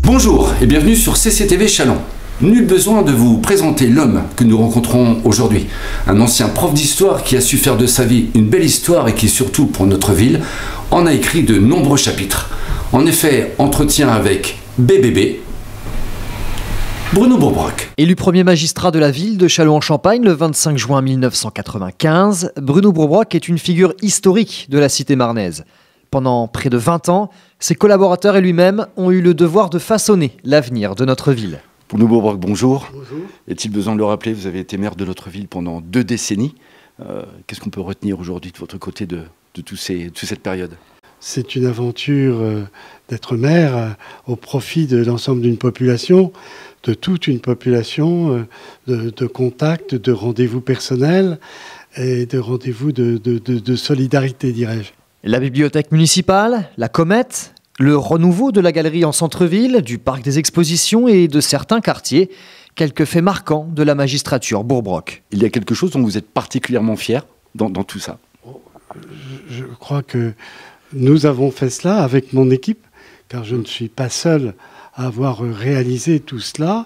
Bonjour et bienvenue sur CCTV Châlons. Nul besoin de vous présenter l'homme que nous rencontrons aujourd'hui. Un ancien prof d'histoire qui a su faire de sa vie une belle histoire et qui, surtout pour notre ville, en a écrit de nombreux chapitres. En effet, entretien avec BBB, Bruno Bourbrock. Élu premier magistrat de la ville de Châlons-en-Champagne le 25 juin 1995, Bruno Bourbrock est une figure historique de la cité marnaise. Pendant près de 20 ans, ses collaborateurs et lui-même ont eu le devoir de façonner l'avenir de notre ville. Bruno Bourbrock, bonjour. Bonjour. Est-il besoin de le rappeler, vous avez été maire de notre ville pendant 2 décennies. Qu'est-ce qu'on peut retenir aujourd'hui de votre côté de toute cette période ? C'est une aventure d'être maire au profit de l'ensemble d'une population, de toute une population, de contacts, de rendez-vous personnels et de rendez-vous de solidarité, dirais-je. La bibliothèque municipale, la comète, le renouveau de la galerie en centre-ville, du parc des expositions et de certains quartiers, quelques faits marquants de la magistrature Bourbrock. Il y a quelque chose dont vous êtes particulièrement fier dans tout ça ? Je crois que nous avons fait cela avec mon équipe, car je ne suis pas seul à avoir réalisé tout cela,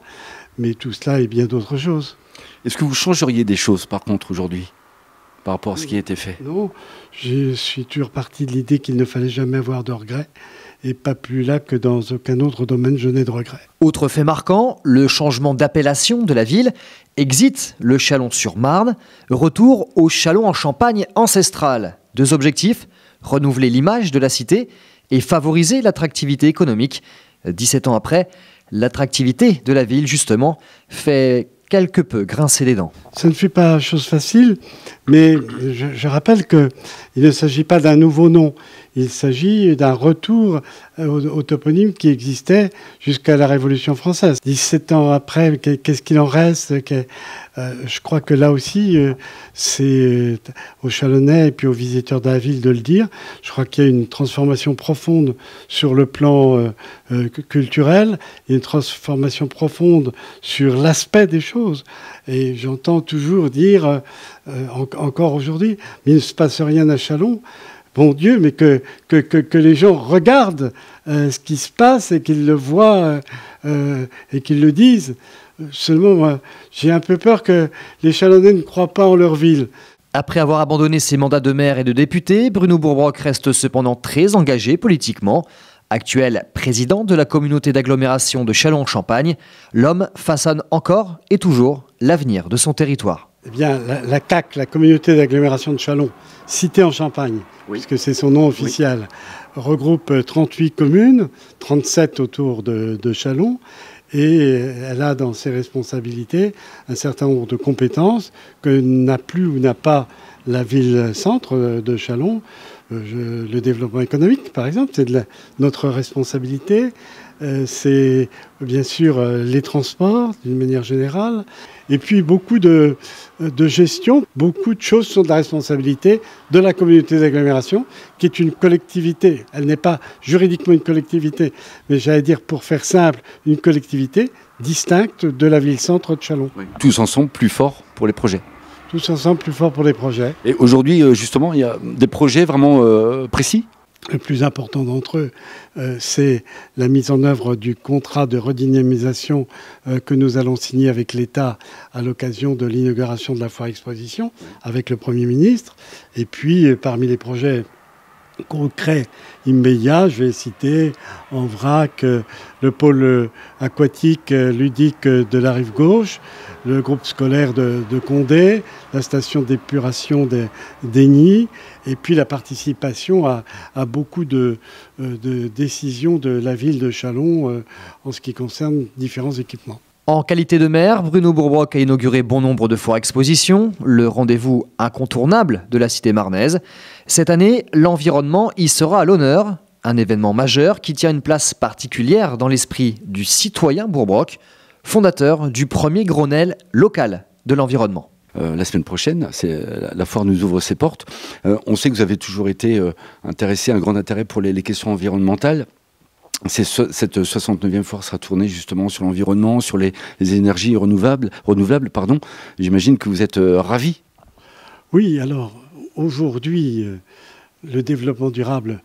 mais tout cela est bien d'autres choses. Est-ce que vous changeriez des choses par contre aujourd'hui par rapport à ce qui a été fait ? Non, je suis toujours parti de l'idée qu'il ne fallait jamais avoir de regrets, et pas plus là que dans aucun autre domaine je n'ai de regrets. Autre fait marquant, le changement d'appellation de la ville, exit le Châlons-sur-Marne, retour au Châlons-en-Champagne ancestral. 2 objectifs, renouveler l'image de la cité et favoriser l'attractivité économique. 17 ans après, l'attractivité de la ville, justement, fait quelque peu grincer les dents. Ça ne fait pas chose facile, mais je rappelle qu'il ne s'agit pas d'un nouveau nom. Il s'agit d'un retour au toponyme qui existait jusqu'à la Révolution française. 17 ans après, qu'est-ce qu'il en reste ? Je crois que là aussi, c'est aux Chalonnais et puis aux visiteurs de la ville de le dire. Je crois qu'il y a une transformation profonde sur le plan culturel, une transformation profonde sur l'aspect des choses. Et j'entends toujours dire, encore aujourd'hui, mais il ne se passe rien à Châlons. Bon Dieu, mais que les gens regardent ce qui se passe et qu'ils le voient et qu'ils le disent. Seulement, moi, j'ai un peu peur que les Châlonnais ne croient pas en leur ville. Après avoir abandonné ses mandats de maire et de député, Bruno Bourbrock reste cependant très engagé politiquement. Actuel président de la communauté d'agglomération de Châlons-en-Champagne, l'homme façonne encore et toujours l'avenir de son territoire. Eh bien, la CAC, la communauté d'agglomération de Châlons, cité en Champagne, oui, puisque c'est son nom officiel, oui, regroupe 38 communes, 37 autour de Châlons, et elle a dans ses responsabilités un certain nombre de compétences que n'a plus ou n'a pas la ville-centre de Châlons. Le développement économique, par exemple, c'est de notre responsabilité. C'est bien sûr les transports, d'une manière générale. Et puis beaucoup de gestion, beaucoup de choses sont de la responsabilité de la communauté d'agglomération, qui est une collectivité. Elle n'est pas juridiquement une collectivité, mais j'allais dire, pour faire simple, une collectivité distincte de la ville-centre de Châlons. Oui. Tous ensemble, plus forts pour les projets. Tous ensemble, plus forts pour les projets. Et aujourd'hui, justement, il y a des projets vraiment précis ? Le plus important d'entre eux, c'est la mise en œuvre du contrat de redynamisation que nous allons signer avec l'État à l'occasion de l'inauguration de la foire exposition avec le Premier ministre. Et puis, parmi les projets concrets immédiats, je vais citer en vrac le pôle aquatique ludique de la rive gauche, le groupe scolaire de Condé, la station d'épuration des Nids, et puis la participation à beaucoup de décisions de la ville de Châlons en ce qui concerne différents équipements. En qualité de maire, Bruno Bourbrock a inauguré bon nombre de foires expositions, le rendez-vous incontournable de la cité marnaise. Cette année, l'environnement y sera à l'honneur, un événement majeur qui tient une place particulière dans l'esprit du citoyen Bourbrock, fondateur du premier Grenelle local de l'environnement. La semaine prochaine, la foire nous ouvre ses portes. On sait que vous avez toujours été intéressé, un grand intérêt pour les questions environnementales. Cette 69e foire sera tournée justement sur l'environnement, sur les énergies renouvelables. J'imagine que vous êtes ravi. Oui, alors aujourd'hui, le développement durable,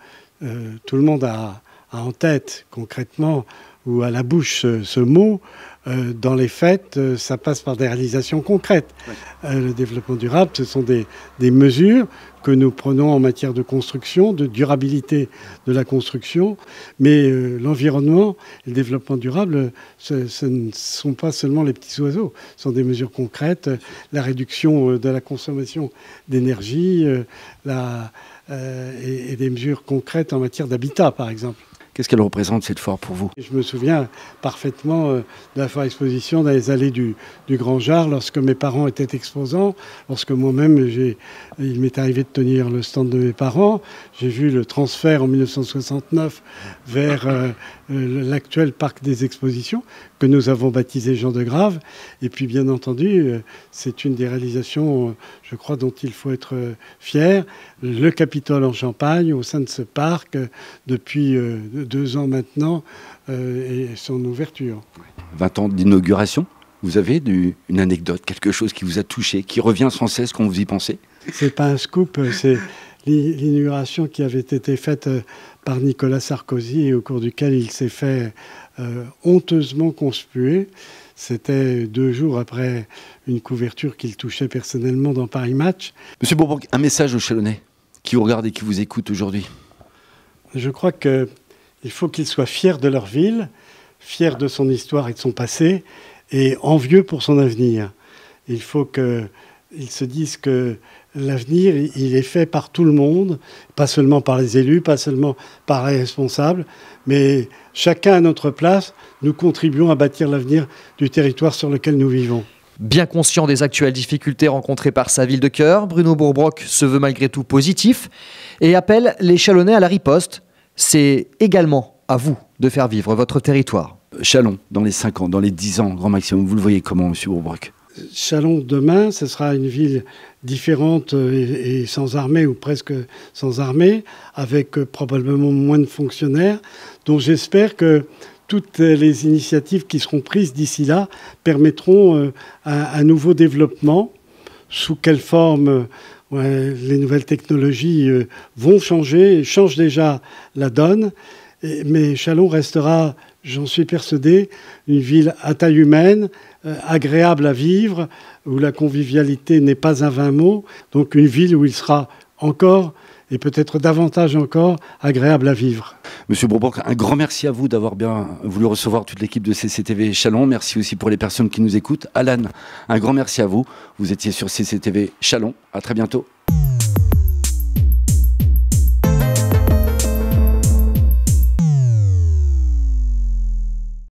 tout le monde a en tête concrètement ou à la bouche ce mot, dans les faits, ça passe par des réalisations concrètes. Le développement durable, ce sont des mesures que nous prenons en matière de construction, de durabilité de la construction. Mais l'environnement et le développement durable, ce ne sont pas seulement les petits oiseaux. Ce sont des mesures concrètes, la réduction de la consommation d'énergie et des mesures concrètes en matière d'habitat, par exemple. Qu'est-ce qu'elle représente cette foire pour vous? Je me souviens parfaitement de la foire exposition dans les allées du Grand Jard, lorsque mes parents étaient exposants, lorsque moi-même, il m'est arrivé de tenir le stand de mes parents. J'ai vu le transfert en 1969 vers l'actuel parc des expositions, que nous avons baptisé Jean de Grave. Et puis, bien entendu, c'est une des réalisations, je crois, dont il faut être fier. Le Capitole en Champagne, au sein de ce parc, depuis 2 ans maintenant, et son ouverture. 20 ans d'inauguration, vous avez une anecdote, quelque chose qui vous a touché, qui revient sans cesse quand vous y pensez? C'est pas un scoop, c'est l'inauguration qui avait été faite par Nicolas Sarkozy et au cours duquel il s'est fait honteusement conspuer. C'était 2 jours après une couverture qu'il touchait personnellement dans Paris Match. Monsieur Bourbrock, un message aux Chalonnais qui vous regardent et qui vous écoutent aujourd'hui. Je crois qu'il faut qu'ils soient fiers de leur ville, fiers de son histoire et de son passé, et envieux pour son avenir. Il faut qu'ils se disent que l'avenir, il est fait par tout le monde, pas seulement par les élus, pas seulement par les responsables, mais chacun à notre place, nous contribuons à bâtir l'avenir du territoire sur lequel nous vivons. Bien conscient des actuelles difficultés rencontrées par sa ville de cœur, Bruno Bourbrock se veut malgré tout positif et appelle les Chalonnais à la riposte. C'est également à vous de faire vivre votre territoire. Châlons, dans les 5 ans, dans les 10 ans, grand maximum, vous le voyez comment, monsieur Bourbrock? Châlons, demain, ce sera une ville différente et sans armée, ou presque sans armée, avec probablement moins de fonctionnaires, dont j'espère que toutes les initiatives qui seront prises d'ici là permettront un nouveau développement. Sous quelle forme les nouvelles technologies vont changer, changent déjà la donne, mais Châlons restera, j'en suis persuadé, une ville à taille humaine, agréable à vivre, où la convivialité n'est pas un vain mot, donc une ville où il sera encore, et peut-être davantage encore, agréable à vivre. Monsieur Bourbrock, un grand merci à vous d'avoir bien voulu recevoir toute l'équipe de CCTV Châlons. Merci aussi pour les personnes qui nous écoutent. Alan, un grand merci à vous. Vous étiez sur CCTV Châlons. À très bientôt.